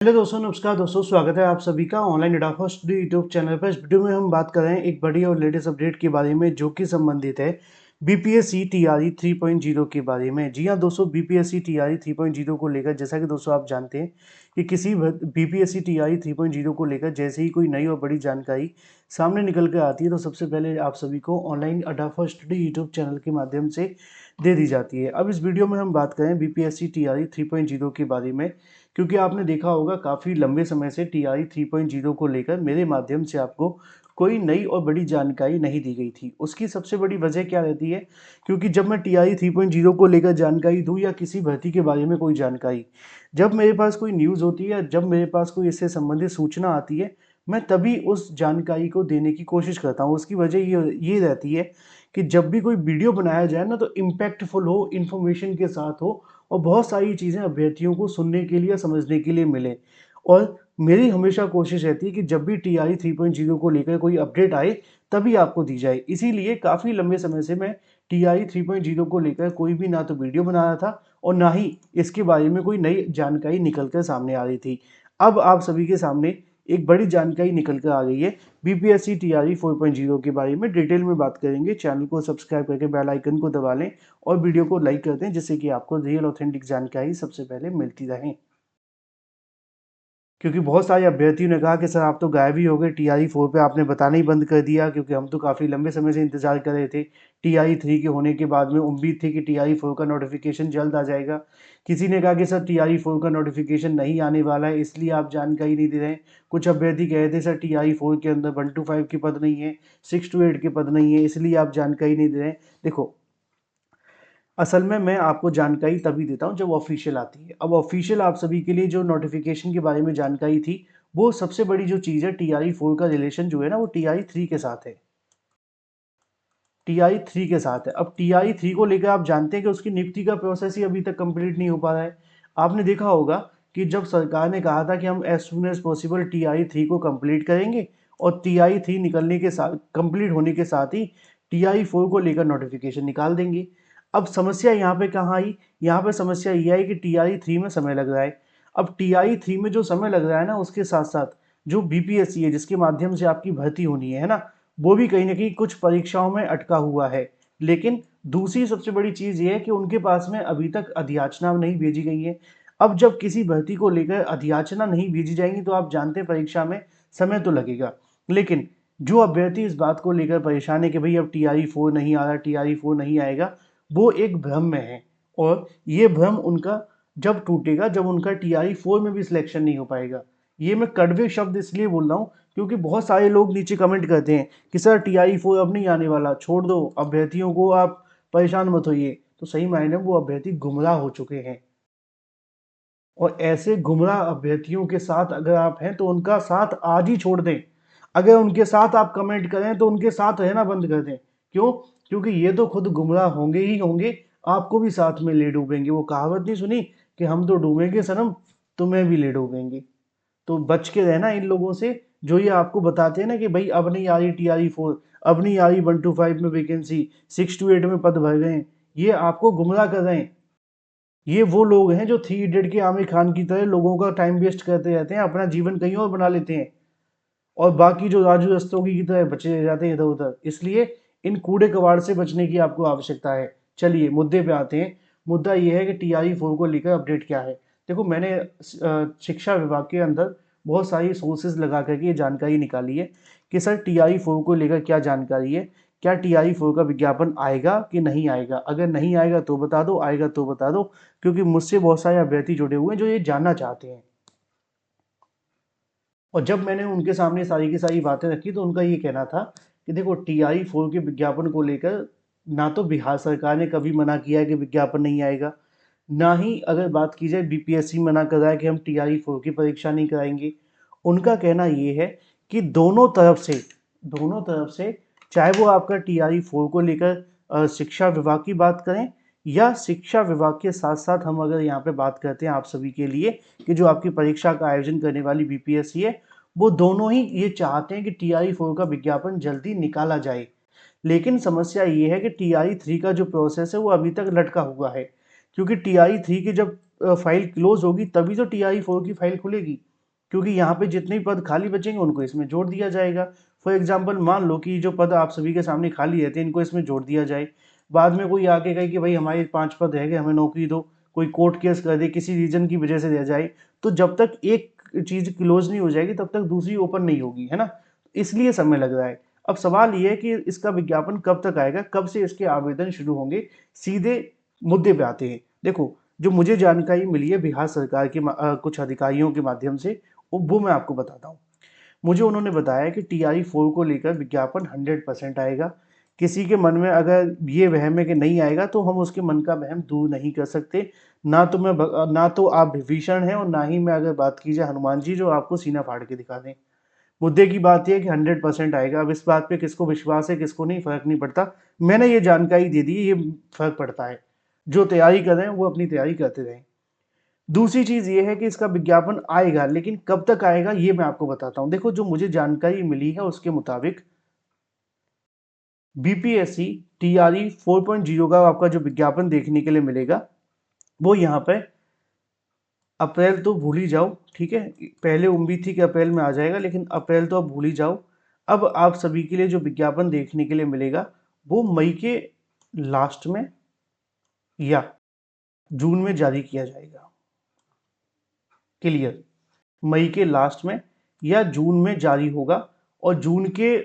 Hello दोस्तों, नमस्कार दोस्तों। स्वागत है आप सभी का ऑनलाइन एडाफा स्टडी यूट्यूब चैनल पर। इस वीडियो में हम बात कर रहे हैं एक बड़ी और लेटेस्ट अपडेट के बारे में जो कि संबंधित है बीपीएससी टीआरई 3.0 के बारे में। जी हाँ दोस्तों, बीपीएससी टीआरई 3.0 को लेकर जैसा कि दोस्तों आप जानते हैं कि किसी बीपीएससी टीआरई 3.0 को लेकर जैसे ही कोई नई और बड़ी जानकारी सामने निकल कर आती है तो सबसे पहले आप सभी को ऑनलाइन एडाफा स्टडी यूट्यूब चैनल के माध्यम से दे दी जाती है। अब इस वीडियो में हम बात करें बीपीएससी टीआरई 3.0 के बारे में, क्योंकि आपने देखा होगा काफ़ी लंबे समय से टीआरई 3.0 को लेकर मेरे माध्यम से आपको कोई नई और बड़ी जानकारी नहीं दी गई थी। उसकी सबसे बड़ी वजह क्या रहती है, क्योंकि जब मैं टीआरई 3.0 को लेकर जानकारी दूं या किसी भर्ती के बारे में कोई जानकारी, जब मेरे पास कोई न्यूज़ होती है या जब मेरे पास कोई इससे संबंधित सूचना आती है, मैं तभी उस जानकारी को देने की कोशिश करता हूँ। उसकी वजह ये रहती है कि जब भी कोई वीडियो बनाया जाए ना तो इम्पैक्टफुल हो, इन्फॉर्मेशन के साथ हो और बहुत सारी चीज़ें अभ्यर्थियों को सुनने के लिए, समझने के लिए मिले। और मेरी हमेशा कोशिश रहती है कि जब भी टीआरई 3.0 को लेकर कोई अपडेट आए तभी आपको दी जाए। इसीलिए काफ़ी लंबे समय से मैं टीआरई 3.0 को लेकर कोई भी ना तो वीडियो बना रहा था और ना ही इसके बारे में कोई नई जानकारी निकल कर सामने आ रही थी। अब आप सभी के सामने एक बड़ी जानकारी निकल कर आ गई है। बीपीएससी टीआरई 4.0 के बारे में डिटेल में बात करेंगे। चैनल को सब्सक्राइब करके बेल आइकन को दबा लें और वीडियो को लाइक करते हैं, जिससे कि आपको रियल ऑथेंटिक जानकारी सबसे पहले मिलती रहे। क्योंकि बहुत सारे अभ्यर्थियों ने कहा कि सर आप तो गायब ही हो गए, टीआरई 4 पे आपने बताना ही बंद कर दिया, क्योंकि हम तो काफ़ी लंबे समय से इंतजार कर रहे थे। टीआरई 3 के होने के बाद में उम्मीद थी कि टीआरई 4 का नोटिफिकेशन जल्द आ जाएगा। किसी ने कहा कि सर टीआरई 4 का नोटिफिकेशन नहीं आने वाला है, इसलिए आप जानकारी नहीं दे रहे हैं। कुछ अभ्यर्थी कह रहे थे सर टीआरई 4 के अंदर 1 to 5 के पद नहीं है, 6 to 8 के पद नहीं है, इसलिए आप जानकारी नहीं दे रहे हैं। देखो, असल में मैं आपको जानकारी तभी देता हूँ जब ऑफिशियल आती है। अब ऑफिशियल आप सभी के लिए जो नोटिफिकेशन के बारे में जानकारी थी, वो सबसे बड़ी जो चीज़ है, टीआरई 4 का रिलेशन जो है ना वो टीआरई 3 के साथ है। टीआरई 3 के साथ है। अब टीआरई 3 को लेकर आप जानते हैं कि उसकी नियुक्ति का प्रोसेस ही अभी तक कंप्लीट नहीं हो पा रहा है। आपने देखा होगा कि जब सरकार ने कहा था कि हम as soon as possible TRE 3 को कंप्लीट करेंगे और टीआरई 3 निकलने के साथ, कंप्लीट होने के साथ ही टीआरई 4 को लेकर नोटिफिकेशन निकाल देंगे। अब समस्या यहाँ पे कहाँ आई? यहाँ पे समस्या ये आई कि टीआरई 3 में समय लग रहा है। अब टीआरई 3 में जो समय लग रहा है ना, उसके साथ साथ जो बीपीएससी है, जिसके माध्यम से आपकी भर्ती होनी है ना, वो भी कहीं न कहीं कुछ परीक्षाओं में अटका हुआ है। लेकिन दूसरी सबसे बड़ी चीज़ ये है कि उनके पास में अभी तक अधियाचना नहीं भेजी गई है। अब जब किसी भर्ती को लेकर अधियाचना नहीं भेजी जाएगी तो आप जानते हैं परीक्षा में समय तो लगेगा। लेकिन जो अभ्यर्थी इस बात को लेकर परेशान है कि भई अब टीआरई 4 नहीं आ रहा, टीआरई 4 नहीं आएगा, वो एक भ्रम में है। और ये भ्रम उनका जब टूटेगा जब उनका टीआरई 4 में भी सिलेक्शन नहीं हो पाएगा। ये मैं कड़वे शब्द इसलिए बोल रहा हूँ क्योंकि बहुत सारे लोग नीचे कमेंट करते हैं कि सर टीआरई 4 अब नहीं आने वाला, छोड़ दो, अभ्यर्थियों को आप परेशान मत होइए। तो सही मायने में वो अभ्यर्थी गुमराह हो चुके हैं। और ऐसे गुमराह अभ्यर्थियों के साथ अगर आप हैं तो उनका साथ आज ही छोड़ दें। अगर उनके साथ आप कमेंट करें तो उनके साथ रहना बंद कर दें। क्यों? क्योंकि ये तो खुद गुमराह होंगे ही होंगे, आपको भी साथ में ले डूबेंगे। वो कहावत नहीं सुनी कि हम तो डूबेंगे सनम, तुम्हें भी ले डूबेंगे। तो बच के रहना इन लोगों से जो ये आपको बताते हैं ना कि भाई अब नहीं आ रही टीआरई 4, अब नहीं आ रही 1 to 5 में वैकेंसी, 6 to 8 में पद भर गए हैं। ये आपको गुमराह कर रहे हैं। ये वो लोग हैं जो थ्री इडियट के आमिर खान की तरह लोगों का टाइम वेस्ट करते रहते हैं, अपना जीवन कहीं और बना लेते हैं और बाकी जो राजू रस्तोगी की तरह बचे रह जाते हैं इधर उधर। इसलिए इन कूड़े कबाड़ से बचने की आपको आवश्यकता है। चलिए मुद्दे पे आते हैं। मुद्दा ये है कि टीआरई 4 को लेकर अपडेट क्या है। देखो, मैंने शिक्षा विभाग के अंदर बहुत सारी सोर्सेज लगा करके ये जानकारी निकाली है कि सर टीआरई 4 को लेकर क्या जानकारी है, क्या टीआरई 4 का विज्ञापन आएगा कि नहीं आएगा। अगर नहीं आएगा तो बता दो, आएगा तो बता दो, क्योंकि मुझसे बहुत सारे अभ्यर्थी जुड़े हुए हैं जो ये जानना चाहते हैं। और जब मैंने उनके सामने सारी की सारी बातें रखी तो उनका ये कहना था कि देखो, टीआरई 4 के विज्ञापन को लेकर ना तो बिहार सरकार ने कभी मना किया है कि विज्ञापन नहीं आएगा, ना ही अगर बात की जाए बीपीएससी मना कर रहा है कि हम टीआरई 4 की परीक्षा नहीं कराएंगे। उनका कहना ये है कि दोनों तरफ से चाहे वो आपका टीआरई 4 को लेकर शिक्षा विभाग की बात करें या शिक्षा विभाग के साथ साथ हम अगर यहाँ पे बात करते हैं आप सभी के लिए कि जो आपकी परीक्षा का आयोजन करने वाली बीपीएससी है, वो दोनों ही ये चाहते हैं कि टीआरई 4 का विज्ञापन जल्दी निकाला जाए। लेकिन समस्या ये है कि टीआरई 3 का जो प्रोसेस है वो अभी तक लटका हुआ है, क्योंकि टीआरई 3 की जब फाइल क्लोज होगी तभी तो टीआरई 4 की फाइल खुलेगी। क्योंकि यहाँ पे जितने पद खाली बचेंगे उनको इसमें जोड़ दिया जाएगा। फॉर एग्जाम्पल मान लो कि जो पद आप सभी के सामने खाली रहते हैं इनको इसमें जोड़ दिया जाए, बाद में कोई आके कहे कि भाई हमारे 5 पद रह गए, हमें नौकरी दो, कोई कोर्ट केस कर दे, किसी रीजन की वजह से रह जाए, तो जब तक एक चीज क्लोज नहीं हो जाएगी तब तक दूसरी ओपन नहीं होगी, है ना। इसलिए समय लग रहा है। अब सवाल ये है कि इसका विज्ञापन कब तक आएगा, कब से इसके आवेदन शुरू होंगे। सीधे मुद्दे पे आते हैं। देखो, जो मुझे जानकारी मिली है बिहार सरकार के कुछ अधिकारियों के माध्यम से, वो मैं आपको बताता हूँ। मुझे उन्होंने बताया कि TI-4 को लेकर विज्ञापन 100% आएगा। किसी के मन में अगर ये वहम है कि नहीं आएगा तो हम उसके मन का वहम दूर नहीं कर सकते। ना तो आप विभीषण हैं और ना ही मैं, अगर बात की जाए, हनुमान जी जो आपको सीना फाड़ के दिखा दें। मुद्दे की बात यह है कि 100% आएगा। अब इस बात पे किसको विश्वास है किसको नहीं, फर्क नहीं पड़ता। मैंने ये जानकारी दे दी, ये फर्क पड़ता है। जो तैयारी कर रहे हैं वो अपनी तैयारी करते रहें। दूसरी चीज ये है कि इसका विज्ञापन आएगा, लेकिन कब तक आएगा ये मैं आपको बताता हूं। देखो, जो मुझे जानकारी मिली है उसके मुताबिक BPSC TRE 4.0 का आपका जो विज्ञापन देखने के लिए मिलेगा वो यहाँ पे अप्रैल तो भूल ही जाओ, ठीक है। पहले उम्मीद थी कि अप्रैल में आ जाएगा, लेकिन अप्रैल तो अब भूल ही जाओ। अब आप सभी के लिए जो विज्ञापन देखने के लिए मिलेगा वो मई के लास्ट में या जून में जारी किया जाएगा। क्लियर? मई के लास्ट में या जून में जारी होगा। और जून के,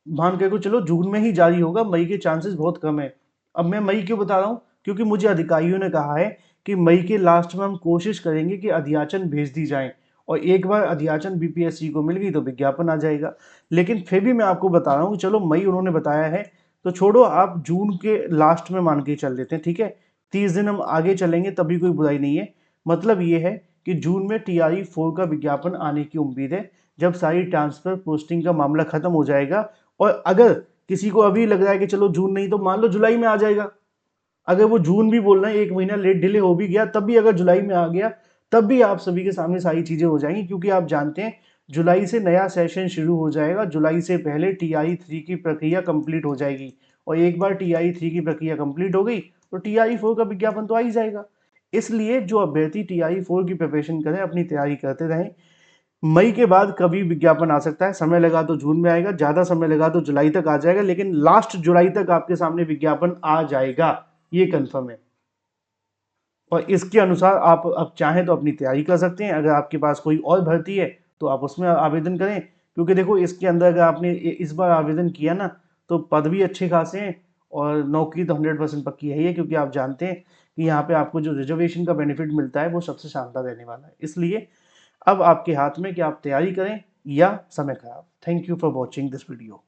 मान के चलो जून में ही जारी होगा, मई के चांसेस बहुत कम है। अब मैं मई क्यों बता रहा हूँ, क्योंकि मुझे अधिकारियों ने कहा है कि मई के लास्ट में हम कोशिश करेंगे कि अध्याचन भेज दी जाए, और एक बार अध्याचन BPSC को मिल गई तो विज्ञापन आ जाएगा। लेकिन फिर भी मैं आपको बता रहा हूँ कि चलो मई उन्होंने बताया है तो छोड़ो, आप जून के लास्ट में मान के चल देते हैं, ठीक है। 30 दिन हम आगे चलेंगे तभी कोई बुराई नहीं है। मतलब ये है कि जून में TRE-4 का विज्ञापन आने की उम्मीद है, जब सारी ट्रांसफर पोस्टिंग का मामला खत्म हो जाएगा। और अगर किसी को अभी लग रहा है कि चलो जून नहीं, तो मान लो जुलाई में आ जाएगा। अगर वो जून भी बोल रहे हैं, 1 महीना लेट डिले हो भी गया, तब भी अगर जुलाई में आ गया तब भी आप सभी के सामने सारी चीजें हो जाएंगी, क्योंकि आप जानते हैं जुलाई से नया सेशन शुरू हो जाएगा। जुलाई से पहले TRE-3 की प्रक्रिया कंप्लीट हो जाएगी, और एक बार TRE-3 की प्रक्रिया कंप्लीट हो गई तो TRE-4 का विज्ञापन तो आ ही जाएगा। इसलिए जो अभ्यर्थी TRE-4 की प्रिपरेशन करें, अपनी तैयारी करते रहें। मई के बाद कभी विज्ञापन आ सकता है, समय लगा तो जून में आएगा, ज्यादा समय लगा तो जुलाई तक आ जाएगा, लेकिन लास्ट जुलाई तक आपके सामने विज्ञापन आ जाएगा, ये कंफर्म है। और इसके अनुसार आप अब चाहें तो अपनी तैयारी कर सकते हैं। अगर आपके पास कोई और भर्ती है तो आप उसमें आवेदन करें, क्योंकि देखो इसके अंदर अगर आपने इस बार आवेदन किया ना तो पद भी अच्छे खासे हैं, और नौकरी तो 100% पक्की है ही है, क्योंकि आप जानते हैं कि यहाँ पे आपको जो रिजर्वेशन का बेनिफिट मिलता है वो सबसे शानदार रहने वाला है। इसलिए अब आपके हाथ में कि आप तैयारी करें या समय खराब। Thank you for watching this video.